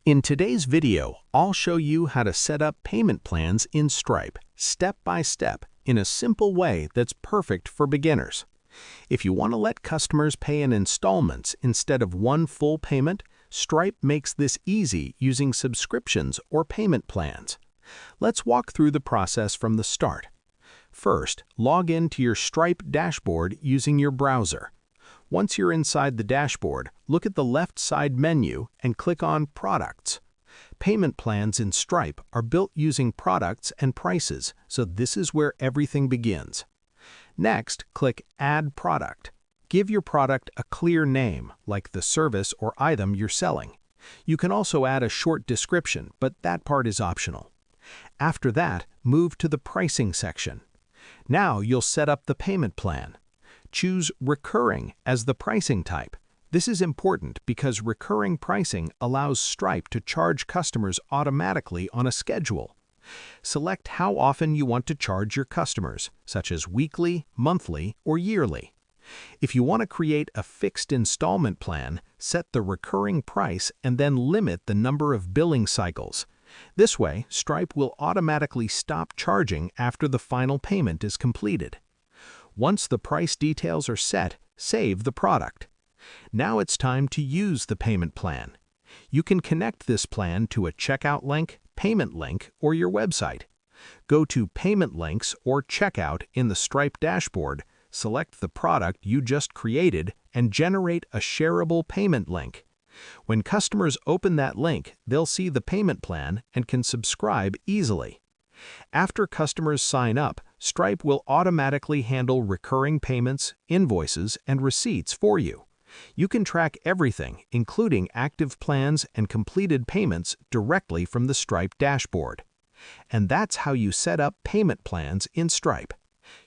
In today's video, I'll show you how to set up payment plans in Stripe, step by step, in a simple way that's perfect for beginners. If you want to let customers pay in installments instead of one full payment, Stripe makes this easy using subscriptions or payment plans. Let's walk through the process from the start. First, log in to your Stripe dashboard using your browser. Once you're inside the dashboard, look at the left side menu and click on Products. Payment plans in Stripe are built using products and prices, so this is where everything begins. Next, click Add Product. Give your product a clear name, like the service or item you're selling. You can also add a short description, but that part is optional. After that, move to the Pricing section. Now you'll set up the payment plan. Choose Recurring as the pricing type. This is important because recurring pricing allows Stripe to charge customers automatically on a schedule. Select how often you want to charge your customers, such as weekly, monthly, or yearly. If you want to create a fixed installment plan, set the recurring price and then limit the number of billing cycles. This way, Stripe will automatically stop charging after the final payment is completed. Once the price details are set, save the product. Now it's time to use the payment plan. You can connect this plan to a checkout link, payment link, or your website. Go to Payment Links or Checkout in the Stripe dashboard, select the product you just created, and generate a shareable payment link. When customers open that link, they'll see the payment plan and can subscribe easily. After customers sign up, Stripe will automatically handle recurring payments, invoices, and receipts for you. You can track everything, including active plans and completed payments, directly from the Stripe dashboard. And that's how you set up payment plans in Stripe.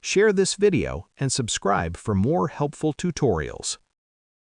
Share this video and subscribe for more helpful tutorials.